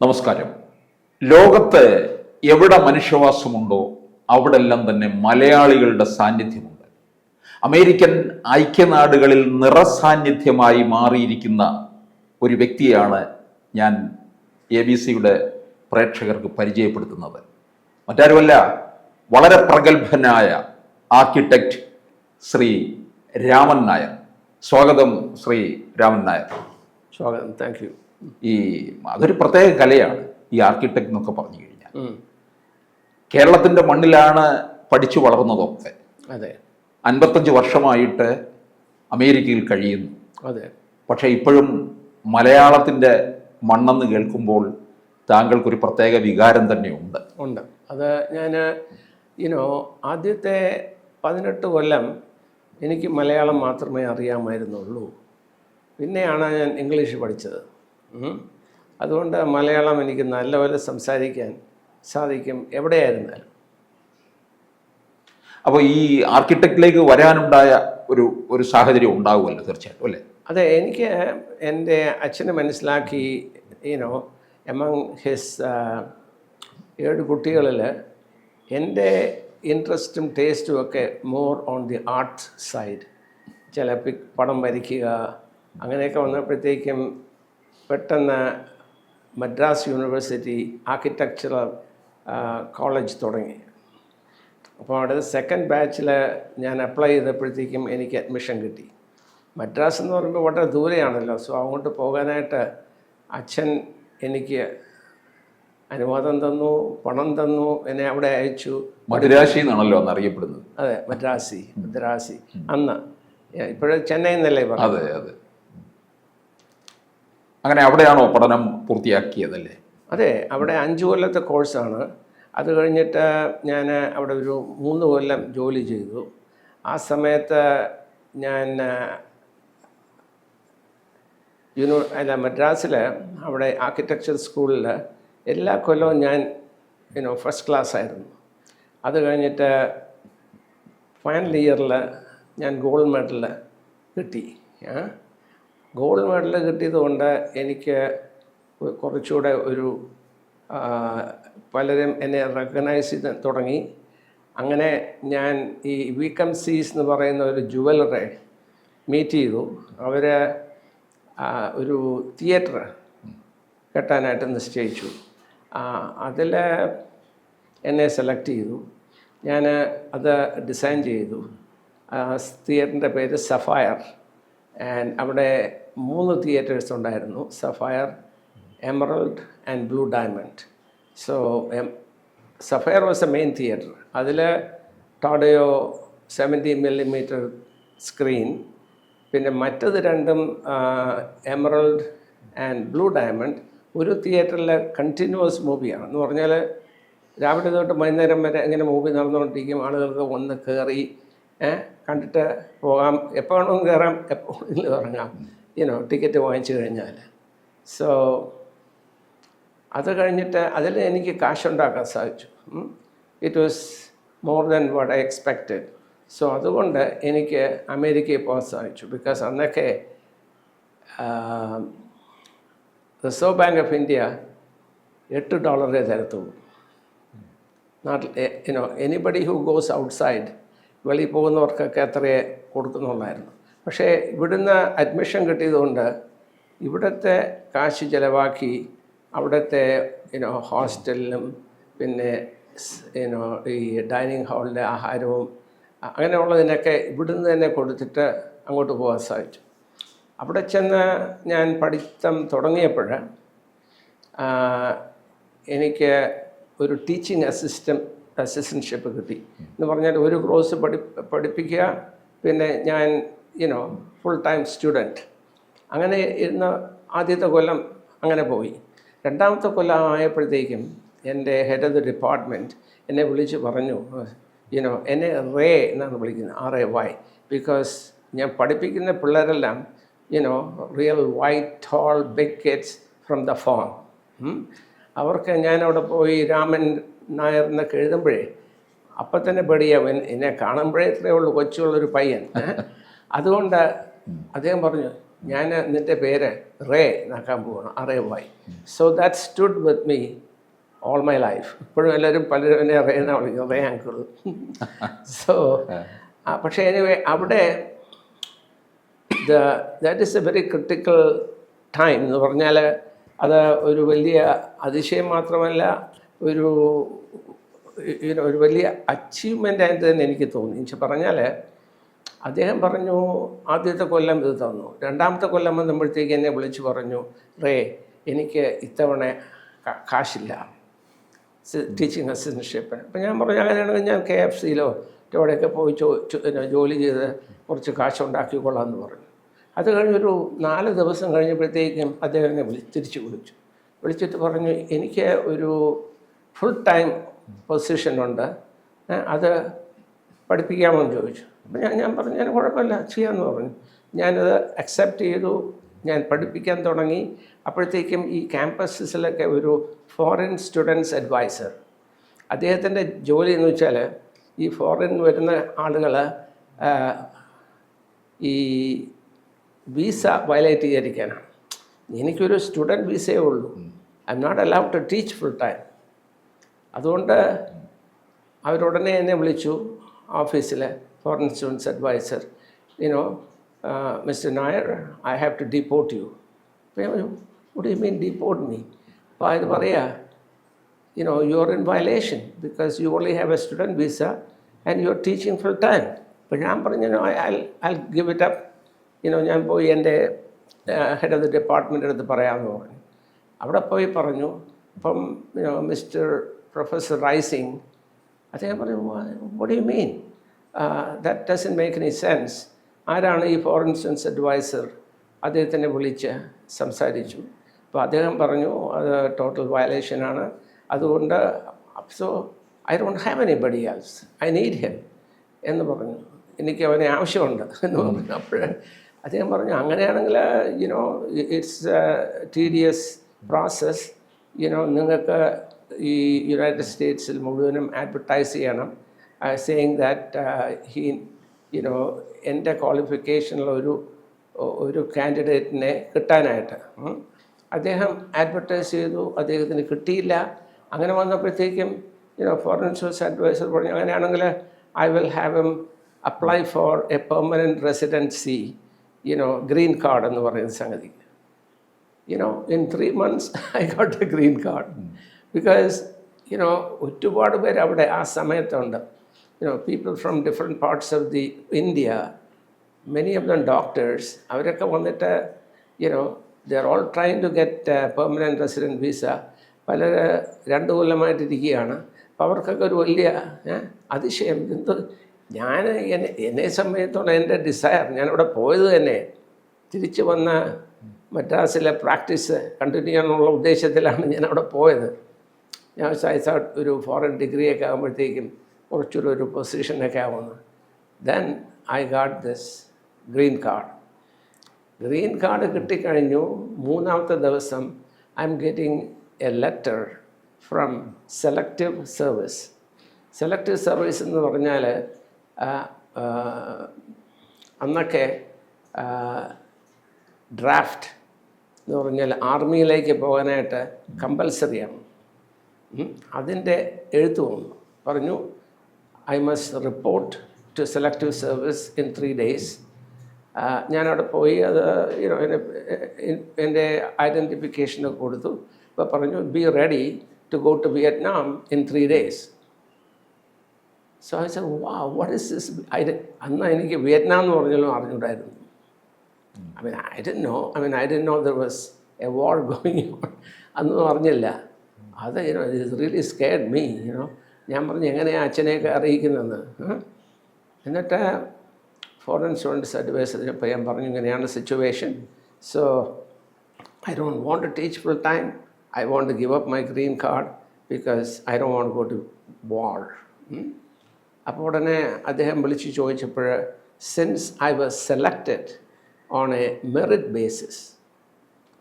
നമസ്കാരം. ലോകത്ത് എവിടെ മനുഷ്യവാസമുണ്ടോ അവിടെല്ലാം തന്നെ മലയാളികളുടെ സാന്നിധ്യമുണ്ട്. അമേരിക്കൻ ഐക്യനാടുകളിൽ നിറസാന്നിധ്യമായി മാറിയിരിക്കുന്ന ഒരു വ്യക്തിയാണ് ഞാൻ ABC-യുടെ പ്രേക്ഷകർക്ക് പരിചയപ്പെടുത്തുന്നത്. മറ്റാരുമല്ല, വളരെ പ്രഗത്ഭനായ ആർക്കിടെക്റ്റ് ശ്രീ രാമൻ നായർ. സ്വാഗതം ശ്രീ രാമൻ നായർ. സ്വാഗതം. Thank you. അതൊരു പ്രത്യേക കലയാണ് ഈ ആർക്കിടെക്ട് എന്നൊക്കെ പറഞ്ഞു കഴിഞ്ഞാൽ. കേരളത്തിൻ്റെ മണ്ണിലാണ് പഠിച്ചു വളർന്നതൊക്കെ. അതെ. 55 വർഷമായിട്ട് അമേരിക്കയിൽ കഴിയുന്നു. അതെ. പക്ഷെ ഇപ്പോഴും മലയാളത്തിൻ്റെ മണ്ണെന്ന് കേൾക്കുമ്പോൾ താങ്കൾക്കൊരു പ്രത്യേക വികാരം തന്നെ ഉണ്ട്. അത് ഞാൻ ആദ്യത്തെ 18 കൊല്ലം എനിക്ക് മലയാളം മാത്രമേ അറിയാമായിരുന്നുള്ളൂ. പിന്നെയാണ് ഞാൻ ഇംഗ്ലീഷ് പഠിച്ചത്. അതുകൊണ്ട് മലയാളം എനിക്ക് നല്ലപോലെ സംസാരിക്കാൻ സാധിക്കും എവിടെയായിരുന്നാലും. അപ്പോൾ ഈ ആർക്കിടെക്റ്റിലേക്ക് വരാനുണ്ടായ ഒരു സാഹചര്യം ഉണ്ടാകുമല്ലോ തീർച്ചയായിട്ടും, അല്ലേ? അതെ, എനിക്ക് എൻ്റെ അച്ഛനെ മനസ്സിലാക്കി. എമംഗ് ഹിസ് 7 കുട്ടികളിൽ എൻ്റെ ഇൻട്രസ്റ്റും ടേസ്റ്റും ഒക്കെ more on the art side. ചില പടം വരയ്ക്കുക അങ്ങനെയൊക്കെ വന്നപ്പോഴത്തേക്കും പെട്ടെന്ന് മദ്രാസ് യൂണിവേഴ്സിറ്റി ആർക്കിടെക്ചറൽ കോളേജ് തുടങ്ങി. അപ്പോൾ അവിടെ സെക്കൻഡ് ബാച്ചിൽ ഞാൻ അപ്ലൈ ചെയ്തപ്പോഴത്തേക്കും എനിക്ക് അഡ്മിഷൻ കിട്ടി. മദ്രാസ് എന്ന് പറയുമ്പോൾ വളരെ ദൂരെയാണല്ലോ. സോ അങ്ങോട്ട് പോകാനായിട്ട് അച്ഛൻ എനിക്ക് അനുവാദം തന്നു, പണം തന്നു, എന്നെ അവിടെ അയച്ചു. മദ്രാശി എന്നാണല്ലോ അന്ന് അറിയപ്പെടുന്നത്. അതെ, മദ്രാസി അന്ന്. ഇപ്പോഴും ചെന്നൈ എന്നല്ലേ പറഞ്ഞു. അതെ അതെ. അങ്ങനെ അവിടെയാണോ പഠനം പൂർത്തിയാക്കിയതല്ലേ? അതെ, അവിടെ 5 കൊല്ലത്തെ കോഴ്സാണ്. അത് കഴിഞ്ഞിട്ട് ഞാൻ അവിടെ ഒരു 3 കൊല്ലം ജോലി ചെയ്തു. ആ സമയത്ത് ഞാൻ മദ്രാസിൽ അവിടെ ആർക്കിടെക്ചർ സ്കൂളിൽ എല്ലാ കൊല്ലവും ഞാൻ ഫസ്റ്റ് ക്ലാസ് ആയിരുന്നു. അത് കഴിഞ്ഞിട്ട് ഫൈനൽ ഇയറിൽ ഞാൻ ഗോൾഡ് മെഡൽ കിട്ടി. ഗോൾഡ് മെഡൽ കിട്ടിയത് കൊണ്ട് എനിക്ക് കുറച്ചുകൂടെ പലരും എന്നെ റെക്കഗ്നൈസ് ചെയ്ത് തുടങ്ങി. അങ്ങനെ ഞാൻ ഈ VCMCs എന്ന് പറയുന്ന ഒരു ജുവലറെ മീറ്റ് ചെയ്തു. അവർ ഒരു തിയേറ്റർ കെട്ടാനായിട്ട് നിശ്ചയിച്ചു. അതിൽ എന്നെ സെലക്ട് ചെയ്തു. ഞാൻ അത് ഡിസൈൻ ചെയ്തു. തിയേറ്ററിൻ്റെ പേര് സഫയർ. ആൻഡ് അവിടെ 3 തിയേറ്റേഴ്സ് ഉണ്ടായിരുന്നു: sapphire, emerald and blue diamond. So sapphire was A main theatre. അതിൽ ടോഡയോ 70mm സ്ക്രീൻ. പിന്നെ മറ്റത് രണ്ടും എമറൽഡ് ആൻഡ് ബ്ലൂ ഡയമണ്ട് ഒരു തിയേറ്ററിൽ കണ്ടിന്യൂസ് മൂവിയാണ്. എന്ന് പറഞ്ഞാൽ രാവിലെ തൊട്ട് വൈകുന്നേരം വരെ ഇങ്ങനെ മൂവി നടന്നുകൊണ്ടിരിക്കും. ആളുകൾക്ക് ഒന്ന് കയറി കണ്ടിട്ട് പോകാം. എപ്പോൾ വേണമെങ്കിലും കയറാം, എപ്പോൾ വേണമെങ്കിലും ഇറങ്ങാം, ടിക്കറ്റ് വാങ്ങിച്ചു കഴിഞ്ഞാൽ. സോ അത് കഴിഞ്ഞിട്ട് അതിൽ എനിക്ക് കാശുണ്ടാക്കാൻ സാധിച്ചു. It was more than what I expected. So അതുകൊണ്ട് എനിക്ക് അമേരിക്കയിൽ പോകാൻ സാധിച്ചു. ബിക്കോസ് അന്നൊക്കെ റിസർവ് ബാങ്ക് ഓഫ് ഇന്ത്യ $8 തരത്തുള്ളൂ. നാട്ടിൽ എനിബഡി ഹു ഗോസ് ഔട്ട്സൈഡ്, വെളിയിൽ പോകുന്നവർക്കൊക്കെ അത്രയേ കൊടുക്കുന്നുള്ളായിരുന്നു. പക്ഷേ ഇവിടുന്ന് അഡ്മിഷൻ കിട്ടിയതുകൊണ്ട് ഇവിടുത്തെ കാശ് ചിലവാക്കി അവിടുത്തെ ഹോസ്റ്റലിലും പിന്നെ ഈ ഡൈനിങ് ഹാളിലെ ആഹാരവും അങ്ങനെയുള്ളതിനൊക്കെ ഇവിടുന്ന് തന്നെ കൊടുത്തിട്ട് അങ്ങോട്ട് പോകാൻ സാധിച്ചു. അവിടെ ചെന്ന് ഞാൻ പഠിത്തം തുടങ്ങിയപ്പോൾ എനിക്ക് ഒരു ടീച്ചിങ് അസിസ്റ്റൻഷിപ്പ് കിട്ടി. എന്ന് പറഞ്ഞാൽ ഒരു കോഴ്സ് പഠിപ്പിക്കുക, പിന്നെ ഞാൻ ഫുൾ ടൈം സ്റ്റുഡൻറ്റ്. അങ്ങനെ ഇരുന്ന ആദ്യത്തെ കൊല്ലം അങ്ങനെ പോയി. രണ്ടാമത്തെ കൊല്ലം ആയപ്പോഴത്തേക്കും എൻ്റെ ഹെഡ് ഓഫ് ദി ഡിപ്പാർട്ട്മെൻറ്റ് എന്നെ വിളിച്ച് പറഞ്ഞു, എന്നെ റേ എന്നാണ് വിളിക്കുന്നത്, RAY. ബിക്കോസ് ഞാൻ പഠിപ്പിക്കുന്ന പിള്ളേരെല്ലാം real white tall big kids from the farm. അവർക്ക് ഞാനവിടെ പോയി രാമൻ നായർ എന്നൊക്കെ എഴുതുമ്പോഴേ അപ്പം തന്നെ പേടിയാവും. എന്നെ കാണുമ്പോഴേ ഇത്രയേ ഉള്ളൂ, കൊച്ചുള്ളൊരു പയ്യൻ. അതുകൊണ്ട് അദ്ദേഹം പറഞ്ഞു, ഞാൻ നിൻ്റെ പേര് റേ എന്നാക്കാൻ പോവാണ്, RAY. So that stood with me all my life. ഇപ്പോഴും എല്ലാവരും പലരും എന്നെ റേ എന്നാണ് വിളിക്കുന്നത്, റേ അങ്കിൾ. സോ പക്ഷേ എനിവേ അവിടെ that is A very critical time എന്ന് പറഞ്ഞാൽ അത് ഒരു വലിയ അതിശയം മാത്രമല്ല, ഒരു ഒരു വലിയ അച്ചീവ്മെൻ്റ് ആയിട്ട് തന്നെ എനിക്ക് തോന്നി. എന്ന് പറഞ്ഞാൽ അദ്ദേഹം പറഞ്ഞു ആദ്യത്തെ കൊല്ലം ഇത് തന്നു, രണ്ടാമത്തെ കൊല്ലം വന്നപ്പോഴത്തേക്ക് എന്നെ വിളിച്ച് പറഞ്ഞു, റേ എനിക്ക് ഇത്തവണ കാശില്ല ടീച്ചിങ് അസിസ്റ്റൻഷിപ്പിന്. അപ്പം ഞാൻ പറഞ്ഞു അങ്ങനെയാണെങ്കിൽ ഞാൻ KFC-യിലോ എവിടെയൊക്കെ പോയി ജോലി ചെയ്ത് കുറച്ച് കാശുണ്ടാക്കിക്കൊള്ളാമെന്ന് പറഞ്ഞു. അത് കഴിഞ്ഞൊരു 4 ദിവസം കഴിഞ്ഞപ്പോഴത്തേക്കും അദ്ദേഹം എന്നെ തിരിച്ച് വിളിച്ചിട്ട് പറഞ്ഞു, എനിക്ക് ഒരു ഫുൾ ടൈം പൊസിഷനുണ്ട്, അത് പഠിപ്പിക്കാമോ എന്ന് ചോദിച്ചു. അപ്പം ഞാൻ പറഞ്ഞു ഞാൻ കുഴപ്പമില്ല ചെയ്യാമെന്ന് പറഞ്ഞു. ഞാനത് അക്സെപ്റ്റ് ചെയ്തു. ഞാൻ പഠിപ്പിക്കാൻ തുടങ്ങി. അപ്പോഴത്തേക്കും ഈ ക്യാമ്പസസിലൊക്കെ ഒരു ഫോറിൻ സ്റ്റുഡൻസ് അഡ്വൈസർ, അദ്ദേഹത്തിൻ്റെ ജോലി എന്ന് വെച്ചാൽ ഈ ഫോറിൻ വരുന്ന ആളുകൾ ഈ വിസ വയലേറ്റ് ചെയ്യാതിരിക്കാനാണ്. എനിക്കൊരു സ്റ്റുഡൻറ്റ് വിസയേ ഉള്ളൂ, I am not allowed to teach full time. അതുകൊണ്ട് അവരുടനെ എന്നെ വിളിച്ചു ഓഫീസിൽ, foreign students adviser, mister Nair, I have to deport you. what do you mean deport me? അപ്പോൾ അത് പറയാ, you are in violation because you only have a student visa and you are teaching full time. അപ്പോൾ ഞാൻ പറഞ്ഞു I'll give it up. ഞാൻ പോയി എൻ്റെ head of the department അടുത്ത് പറയാമെന്ന് പറഞ്ഞു. അവിടെ പോയി പറഞ്ഞു. അപ്പം മിസ്റ്റർ പ്രൊഫസർ റൈസിങ് അദ്ദേഹം പറഞ്ഞു, what do you mean? That doesn't make any sense. ആരാണ് ഈ ഫോറിൻ സ്റ്റുഡൻസ് അഡ്വൈസർ? അദ്ദേഹത്തിനെ വിളിച്ച് സംസാരിച്ചു. അപ്പോൾ അദ്ദേഹം പറഞ്ഞു അത് ടോട്ടൽ വയലേഷനാണ്, അതുകൊണ്ട് so I don't have anybody else, I need him എന്ന് പറഞ്ഞു. എനിക്ക് അവനെ ആവശ്യമുണ്ട് എന്ന് പറഞ്ഞു. അപ്പോൾ അദ്ദേഹം പറഞ്ഞു അങ്ങനെയാണെങ്കിൽ ഇറ്റ്സ് ടീഡിയസ് പ്രോസസ്, നിങ്ങൾക്ക് ഈ യുണൈറ്റഡ് സ്റ്റേറ്റ്സിൽ മുഴുവനും അഡ്വർടൈസ് ചെയ്യണം, സേയിങ് ദാറ്റ് എൻ്റെ ക്വാളിഫിക്കേഷനിലൊരു കാൻഡിഡേറ്റിനെ കിട്ടാനായിട്ട് അദ്ദേഹം അഡ്വർടൈസ് ചെയ്തു. അദ്ദേഹത്തിന് കിട്ടിയില്ല. അങ്ങനെ വന്നപ്പോഴത്തേക്കും ഫോറിൻ സ്റ്റുഡൻസ് അഡ്വൈസർ പറഞ്ഞു അങ്ങനെയാണെങ്കിൽ I will have M apply for A permanent residency, green card എന്ന് പറയുന്ന സംഗതി. in 3 months I got a green card because ഒരുപാട് പേര് അവിടെ ആ സമയത്തുണ്ട്. People from different parts of the India, many of them doctors, അവരൊക്കെ വന്നിട്ട് they are all trying to get permanent resident visa. പലർ 2 കൊല്ലമായിട്ടിരിക്കുകയാണ്. അപ്പോൾ അവർക്കൊക്കെ ഒരു വലിയ അതിശയം. ഞാൻ എന്നെ സമയത്തോളം എൻ്റെ ഡിസയർ, ഞാനവിടെ പോയത് തന്നെ തിരിച്ച് വന്ന മദ്രാസിലെ പ്രാക്ടീസ് കണ്ടിന്യൂ ചെയ്യാനുള്ള ഉദ്ദേശത്തിലാണ് ഞാൻ അവിടെ പോയത്. ഞാൻ സൈസാട്ട് ഒരു ഫോറിൻ ഡിഗ്രിയൊക്കെ ആകുമ്പോഴത്തേക്കും കുറച്ചൊരു പൊസിഷനൊക്കെ ആവുന്നു. Then I got this green card. Green card കിട്ടിക്കഴിഞ്ഞു. 3-ാമത്തെ ദിവസം I am getting a letter from selective service. Selective service എന്ന് പറഞ്ഞാൽ അന്നൊക്കെ ഡ്രാഫ്റ്റ് എന്ന് പറഞ്ഞാൽ ആർമിയിലേക്ക് പോകാനായിട്ട് കമ്പൽസറിയാണ്. അതിൻ്റെ എഴുത്ത് വന്നു. പറഞ്ഞു I must report to selective service in 3 days. ഞാനവിടെ പോയി അത് എൻ്റെ ഐഡൻറ്റിഫിക്കേഷനൊക്കെ കൊടുത്തു. അപ്പോൾ പറഞ്ഞു be ready to go to Vietnam in 3 days. So I said wow, what is this? അന്ന് എനിക്ക് വിയറ്റ്നാം എന്ന് പറഞ്ഞാലും അറിഞ്ഞൂടായിരുന്നു. I didn't know there was a war going on. അതൊന്നും അറിഞ്ഞില്ല. അത് it really scared me. ഞാൻ പറഞ്ഞു എങ്ങനെയാണ് അച്ഛനെയൊക്കെ അറിയിക്കുന്നതെന്ന്. എന്നിട്ട് ഫോറിൻ സ്റ്റുഡൻസ് അഡ്വൈസറിപ്പോൾ ഞാൻ പറഞ്ഞു ഇങ്ങനെയാണ് situation. So I don't want to teach full time. I want to give up my green card because I don't want go to war. അപ്പോൾ ഉടനെ അദ്ദേഹം വിളിച്ച് ചോദിച്ചപ്പോൾ since I was selected on a merit basis,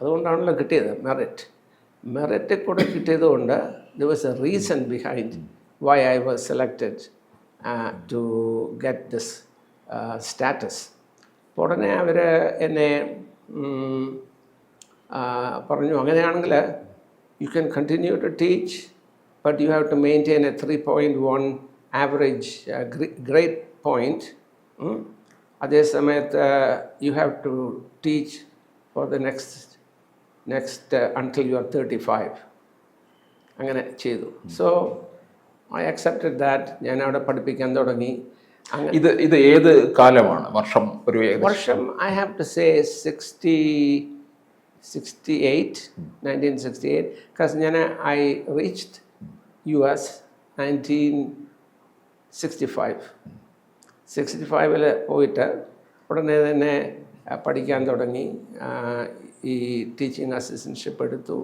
അതുകൊണ്ടാണല്ലോ കിട്ടിയത് merit കൂടെ കിട്ടിയതുകൊണ്ട് there was a reason behind why I was selected to get this status. അപ്പോൾ ഉടനെ അവർ എന്നെ പറഞ്ഞു അങ്ങനെയാണെങ്കിൽ you can continue to teach but you have to maintain a 3.1 average grade point. അതേ സമയത്ത് you have to teach for the next until you are 35. അങ്ങനെ ചെയ്തു. So I accepted that. ഞാൻ അവിടെ പഠിപ്പിക്കാൻ തുടങ്ങി. ഇത് ഏത് കാലമാണ്? വർഷം ഒരു വർഷം I have to say 1968 because ഞാൻ ഐ റീച്ച്ഡ് US 1965 പോയിട്ട് ഉടനെ തന്നെ പഠിക്കാൻ തുടങ്ങി. ഈ ടീച്ചിങ് അസിസ്റ്റൻഷിപ്പ് എടുത്തു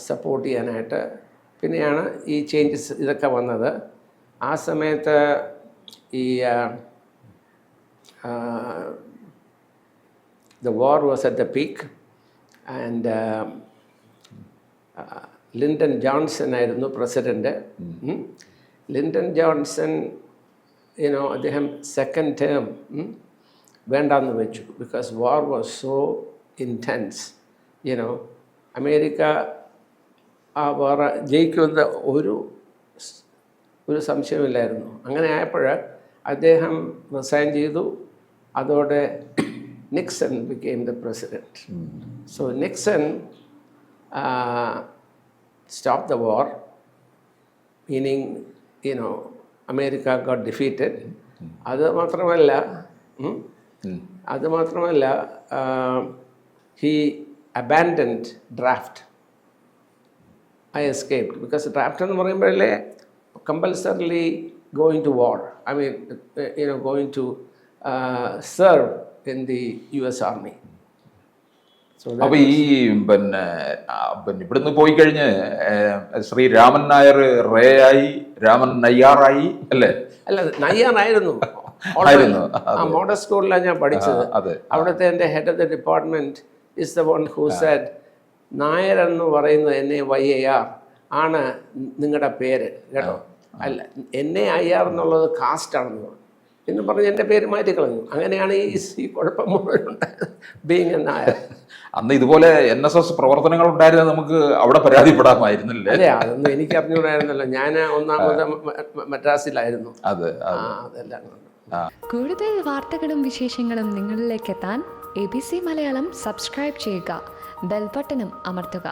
സപ്പോർട്ട് ചെയ്യാനായിട്ട്. പിന്നെയാണ് ഈ ചേഞ്ചസ് ഇതൊക്കെ വന്നത്. ആ സമയത്ത് ഈ the war was at the peak and Lyndon Johnson ആയിരുന്നു പ്രസിഡൻറ്റ്. ലിൻഡൻ ജോൺസൺ അദ്ദേഹം സെക്കൻഡ് ടേം വേണ്ടാന്ന് വെച്ചു. Because war was so intense. America ആ വാർ ജയിക്കുന്ന ഒരു സംശയമില്ലായിരുന്നു. അങ്ങനെ ആയപ്പോൾ അദ്ദേഹം റിസൈൻ ചെയ്തു. അതോടെ Nixon became the president. So Nixon stopped the war, meaning America got defeated. അത് മാത്രമല്ല he abandoned draft. I escaped because draft എന്ന് പറയുമ്പോഴല്ലേ compulsorily going to war. I mean, going to serve in the US Army. അപ്പൊ ഈ പിന്നെ ഇവിടുന്ന് പോയി കഴിഞ്ഞ് Shri Raman Nair ray ആയി, രാമൻ നയ്യാറായി അല്ലേ? അല്ല, നയ്യാറായിരുന്നു. മോഡൽ സ്കൂളിലാണ് ഞാൻ പഠിച്ചത്. അവിടുത്തെ എൻ്റെ head of the department is the one who said, Nair എന്ന് പറയുന്നത് NAYAR ആണ് നിങ്ങളുടെ പേര് കേട്ടോ, അല്ല NAIR എന്നുള്ളത് കാസ്റ്റാണെന്ന് എന്ന് പറഞ്ഞ് എൻ്റെ പേര് മാറ്റി കളഞ്ഞു. അങ്ങനെയാണ് ഈ കുഴപ്പം മുഴുവൻ ഉണ്ടായത്. Being A Nair. അന്ന് ഇതുപോലെ NSS പ്രവർത്തനങ്ങൾ ഉണ്ടായിരുന്നത് നമുക്ക് അവിടെ പരാതിപ്പെടാമായിരുന്നില്ലേ? അതെ, അതൊന്നും എനിക്ക് അറിഞ്ഞുകൂടായിരുന്നല്ലോ. ഞാൻ ഒന്നാമത് മദ്രാസിലായിരുന്നു. അതെല്ലാം കൂടുതൽ വാർത്തകളും വിശേഷങ്ങളും നിങ്ങളിലേക്ക് എത്താൻ ABC മലയാളം സബ്സ്ക്രൈബ് ചെയ്യുക, ബെൽബട്ടനും അമർത്തുക.